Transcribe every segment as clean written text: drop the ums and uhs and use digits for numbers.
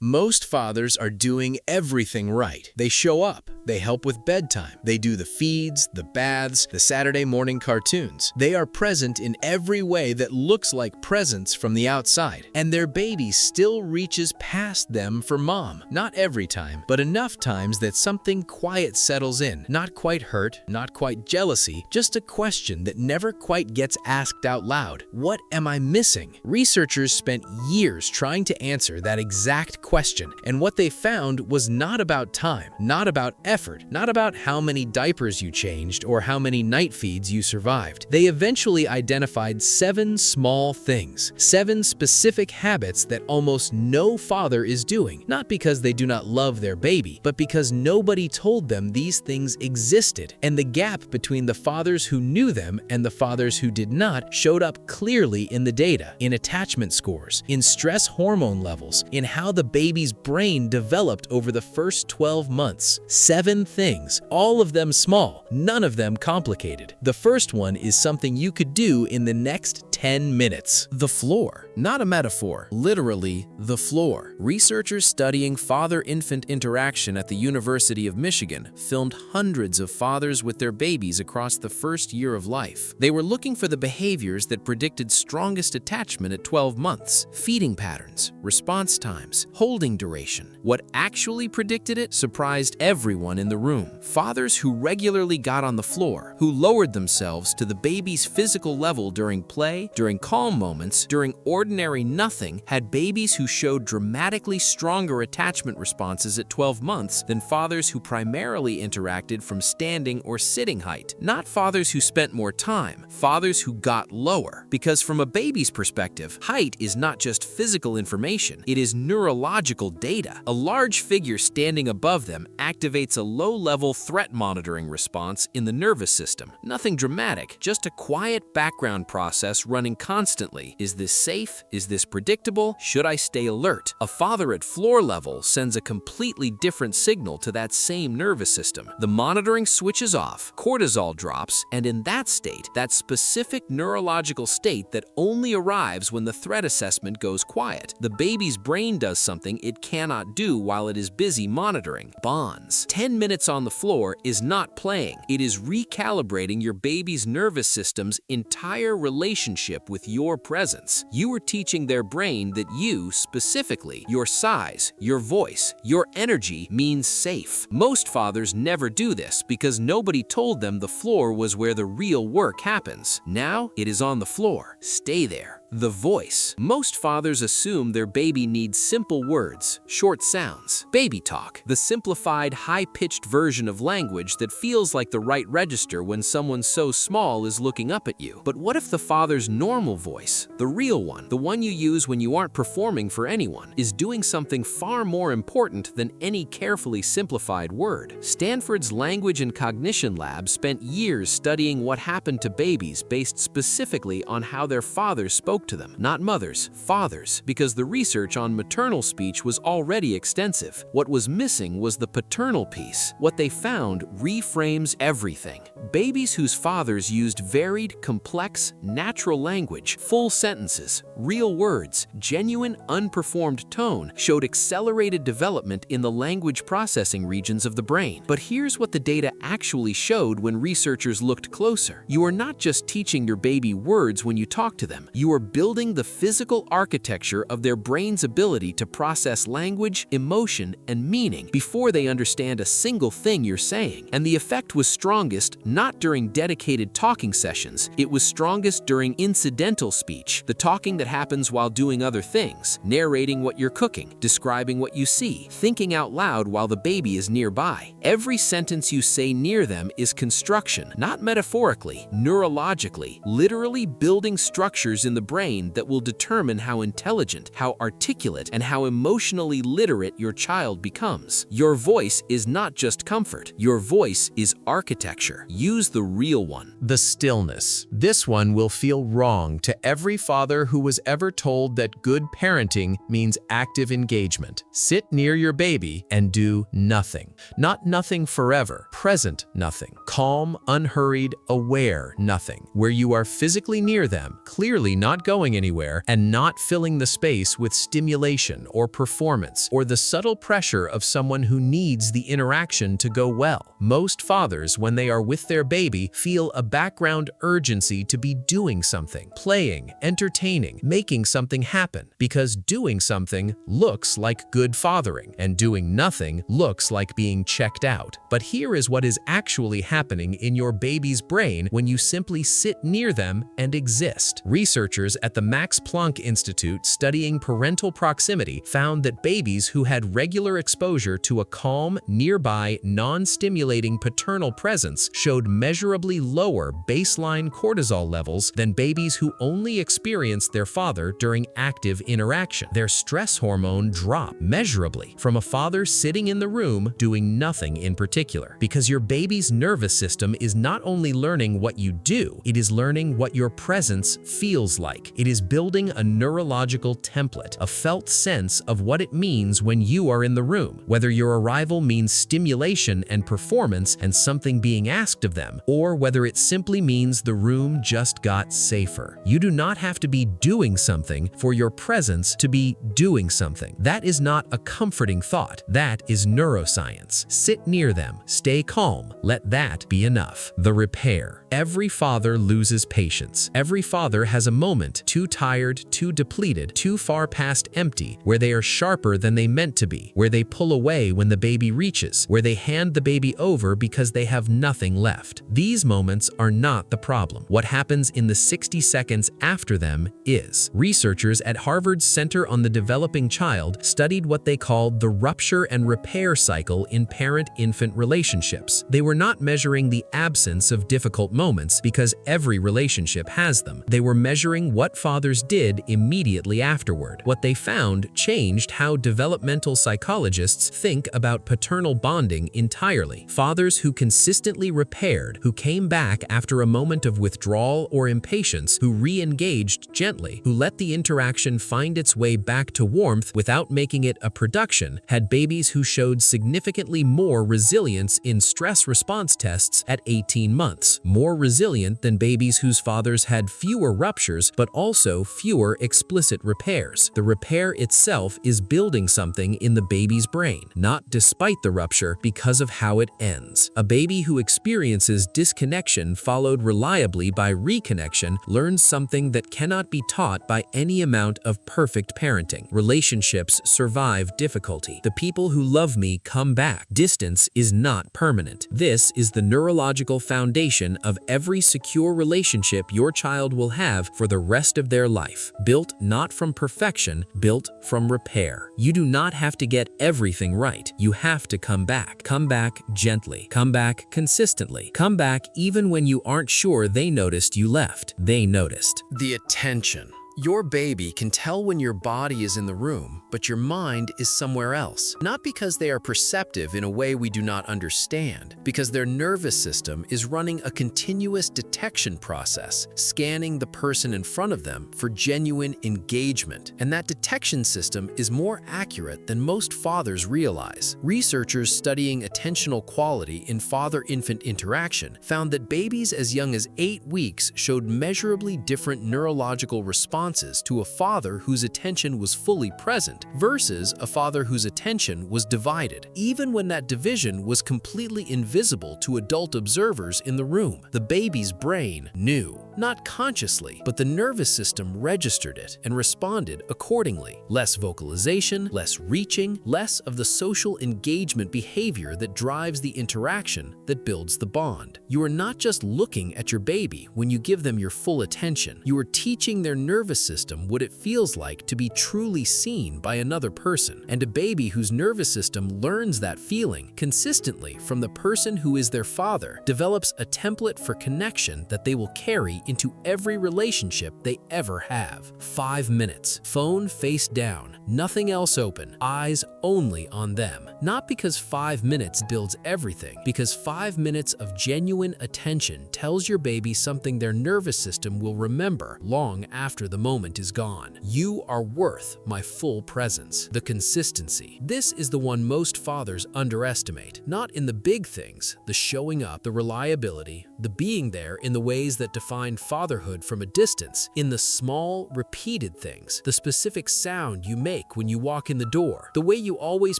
Most fathers are doing everything right. They show up, they help with bedtime, they do the feeds, the baths, the Saturday morning cartoons. They are present in every way that looks like presence from the outside, and their baby still reaches past them for mom. Not every time, but enough times that something quiet settles in. Not quite hurt, not quite jealousy, just a question that never quite gets asked out loud. What am I missing? Researchers spent years trying to answer that exact question, and what they found was not about time, not about effort, not about how many diapers you changed or how many night feeds you survived. They eventually identified 7 small things, 7 specific habits that almost no father is doing, not because they do not love their baby, but because nobody told them these things existed, and the gap between the fathers who knew them and the fathers who did not showed up clearly in the data, in attachment scores, in stress hormone levels, in how the baby's brain developed over the first 12 months. 7 things, all of them small, none of them complicated. The first one is something you could do in the next 10 minutes. The floor. Not a metaphor, literally the floor. Researchers studying father-infant interaction at the University of Michigan filmed hundreds of fathers with their babies across the first year of life. They were looking for the behaviors that predicted strongest attachment at 12 months, feeding patterns, response times, holding duration. What actually predicted it surprised everyone in the room. Fathers who regularly got on the floor, who lowered themselves to the baby's physical level during play, during calm moments, during ordinary nothing, had babies who showed dramatically stronger attachment responses at 12 months than fathers who primarily interacted from standing or sitting height. Not fathers who spent more time, fathers who got lower. Because from a baby's perspective, height is not just physical information, it is neurological data. A large figure standing above them activates a low-level threat monitoring response in the nervous system. Nothing dramatic, just a quiet background process running constantly. Is this safe? Is this predictable? Should I stay alert? A father at floor level sends a completely different signal to that same nervous system. The monitoring switches off, cortisol drops, and in that state, that specific neurological state that only arrives when the threat assessment goes quiet, the baby's brain does something it cannot do while it is busy monitoring. Bonds. 10 minutes on the floor is not playing. It is recalibrating your baby's nervous system's entire relationship with your presence. You are teaching their brain that you, specifically, your size, your voice, your energy means safe. Most fathers never do this because nobody told them the floor was where the real work happens. Now it is on the floor. Stay there. The voice. Most fathers assume their baby needs simple words, short sounds. Baby talk, the simplified, high-pitched version of language that feels like the right register when someone so small is looking up at you. But what if the father's normal voice, the real one, the one you use when you aren't performing for anyone, is doing something far more important than any carefully simplified word? Stanford's Language and Cognition Lab spent years studying what happened to babies based specifically on how their fathers spoke to them. Not mothers, fathers, because the research on maternal speech was already extensive. What was missing was the paternal piece. What they found reframes everything. Babies whose fathers used varied, complex, natural language, full sentences, real words, genuine, unperformed tone showed accelerated development in the language processing regions of the brain. But here's what the data actually showed when researchers looked closer. You are not just teaching your baby words when you talk to them. You are building the physical architecture of their brain's ability to process language, emotion, and meaning before they understand a single thing you're saying. And the effect was strongest not during dedicated talking sessions. It was strongest during incidental speech, the talking that happens while doing other things, narrating what you're cooking, describing what you see, thinking out loud while the baby is nearby. Every sentence you say near them is construction, not metaphorically, neurologically, literally building structures in the brain that will determine how intelligent, how articulate, and how emotionally literate your child becomes. Your voice is not just comfort. Your voice is architecture. Use the real one. The stillness. This one will feel wrong to every father who was ever told that good parenting means active engagement. Sit near your baby and do nothing. Not nothing forever. Present nothing. Calm, unhurried, aware nothing. Where you are physically near them, clearly not going anywhere, and not filling the space with stimulation or performance or the subtle pressure of someone who needs the interaction to go well. Most fathers, when they are with their baby, feel a background urgency to be doing something, playing, entertaining, making something happen, because doing something looks like good fathering, and doing nothing looks like being checked out. But here is what is actually happening in your baby's brain when you simply sit near them and exist. Researchers at the Max Planck Institute studying parental proximity found that babies who had regular exposure to a calm, nearby, non-stimulating paternal presence showed measurably lower baseline cortisol levels than babies who only experienced their father during active interaction. Their stress hormone dropped measurably from a father sitting in the room doing nothing in particular. Because your baby's nervous system is not only learning what you do, it is learning what your presence feels like. It is building a neurological template, a felt sense of what it means when you are in the room, whether your arrival means stimulation and performance and something being asked of them, or whether it simply means the room just got safer. You do not have to be doing something for your presence to be doing something. That is not a comforting thought. That is neuroscience. Sit near them, stay calm, let that be enough. The repair. Every father loses patience. Every father has a moment, too tired, too depleted, too far past empty, where they are sharper than they meant to be, where they pull away when the baby reaches, where they hand the baby over because they have nothing left. These moments are not the problem. What happens in the 60 seconds after them is. Researchers at Harvard's Center on the Developing Child studied what they called the rupture and repair cycle in parent-infant relationships. They were not measuring the absence of difficult moments because every relationship has them. They were measuring what fathers did immediately afterward. What they found changed how developmental psychologists think about paternal bonding entirely. Fathers who consistently repaired, who came back after a moment of withdrawal or impatience, who re-engaged gently, who let the interaction find its way back to warmth without making it a production, had babies who showed significantly more resilience in stress response tests at 18 months, more resilient than babies whose fathers had fewer ruptures but also fewer explicit repairs. The repair itself is building something in the baby's brain, not despite the rupture, because of how it ends. A baby who experiences disconnection followed reliably by reconnection learns something that cannot be taught by any amount of perfect parenting. Relationships survive difficulty. The people who love me come back. Distance is not permanent. This is the neurological foundation of every secure relationship your child will have for the rest of their life. Built not from perfection, built from repair. You do not have to get everything right. You have to come back. Come back gently. Come back consistently. Come back even when you aren't sure they noticed you left. They noticed. The attention. Your baby can tell when your body is in the room, but your mind is somewhere else. Not because they are perceptive in a way we do not understand, because their nervous system is running a continuous detection process, scanning the person in front of them for genuine engagement. And that detection system is more accurate than most fathers realize. Researchers studying attentional quality in father-infant interaction found that babies as young as 8 weeks showed measurably different neurological responses to a father whose attention was fully present versus a father whose attention was divided, even when that division was completely invisible to adult observers in the room. The baby's brain knew, not consciously, but the nervous system registered it and responded accordingly. Less vocalization, less reaching, less of the social engagement behavior that drives the interaction that builds the bond. You are not just looking at your baby when you give them your full attention. You are teaching their nervous system what it feels like to be truly seen by another person. And a baby whose nervous system learns that feeling consistently from the person who is their father develops a template for connection that they will carry into every relationship they ever have. 5 minutes, phone face down, nothing else open, eyes only on them. Not because 5 minutes builds everything, because 5 minutes of genuine attention tells your baby something their nervous system will remember long after the moment is gone. You are worth my full presence. The consistency. This is the one most fathers underestimate. Not in the big things, the showing up, the reliability, the being there in the ways that define fatherhood from a distance, in the small, repeated things, the specific sound you make when you walk in the door, the way you always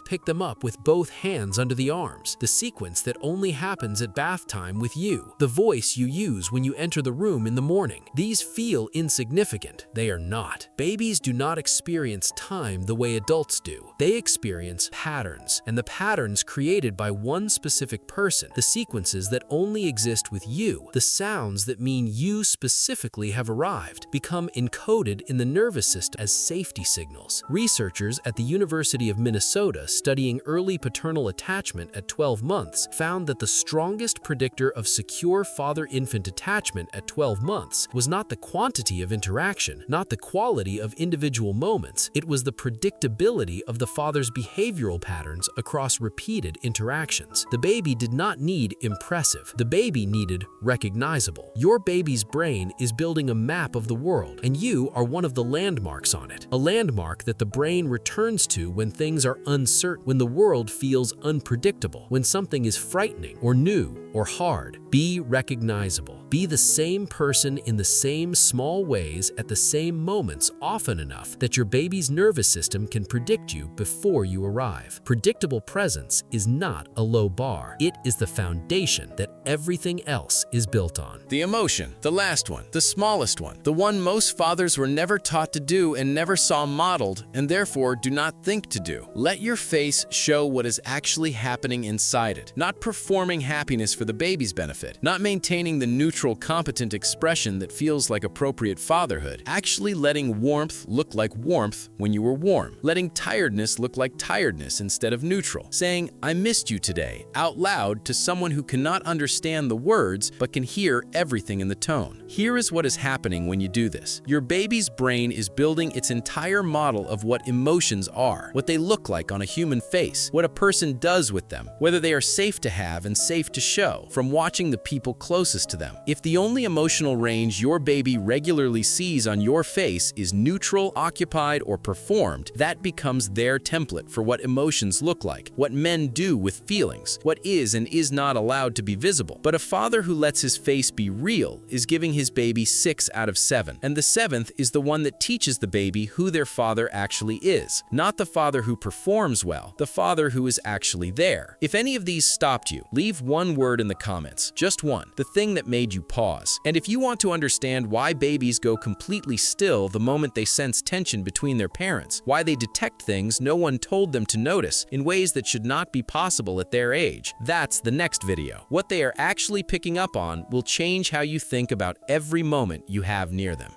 pick them up with both hands under the arms, the sequence that only happens at bath time with you, the voice you use when you enter the room in the morning. These feel insignificant. They are not. Babies do not experience time the way adults do. They experience patterns, and the patterns created by one specific person, the sequences that only exist with you, the sounds that mean you specifically have arrived, become encoded in the nervous system as safety signals. Researchers at the University of Minnesota studying early paternal attachment at 12 months found that the strongest predictor of secure father-infant attachment at 12 months was not the quantity of interaction, not the quality of individual moments, it was the predictability of the father's behavioral patterns across repeated interactions. The baby did not need impressive. The baby needed recognizable. Your baby's brain is building a map of the world, and you are one of the landmarks on it. A landmark that the brain returns to when things are uncertain, when the world feels unpredictable, when something is frightening or new or hard. Be recognizable. Be the same person in the same small ways at the same moments often enough that your baby's nervous system can predict you before you arrive. Predictable presence is not a low bar. It is the foundation that everything else is built on. The emotion, the last one, the smallest one, the one most fathers were never taught to do and never saw modeled and therefore do not think to do. Let your face show what is actually happening inside it, not performing happiness for the baby's benefit, not maintaining the neutral, competent expression that feels like appropriate fatherhood, actually letting warmth look like warmth when you were warm, letting tiredness look like tiredness instead of neutral, saying, "I missed you today," out loud to someone who cannot understand the words but can hear everything in the tone. Here is what is happening when you do this. Your baby's brain is building its entire model of what emotions are, what they look like on a human face, what a person does with them, whether they are safe to have and safe to show, from watching the people closest to them. If the only emotional range your baby regularly sees on your face is neutral, occupied, or performed, that becomes their template for what emotions look like, what men do with feelings, what is and is not allowed to be visible. But a father who lets his face be real is giving his baby 6 out of 7, and the 7th is the one that teaches the baby who their father actually is, not the father who performs well, the father who is actually there. If any of these stopped you, leave one word in the comments, just one, the thing that made you pause. And if you want to understand why babies go completely still the moment they sense tension between their parents, why they detect things no one told them to notice in ways that should not be possible at their age, that's the next video. What they are actually picking up on will change how you think about every moment you have near them.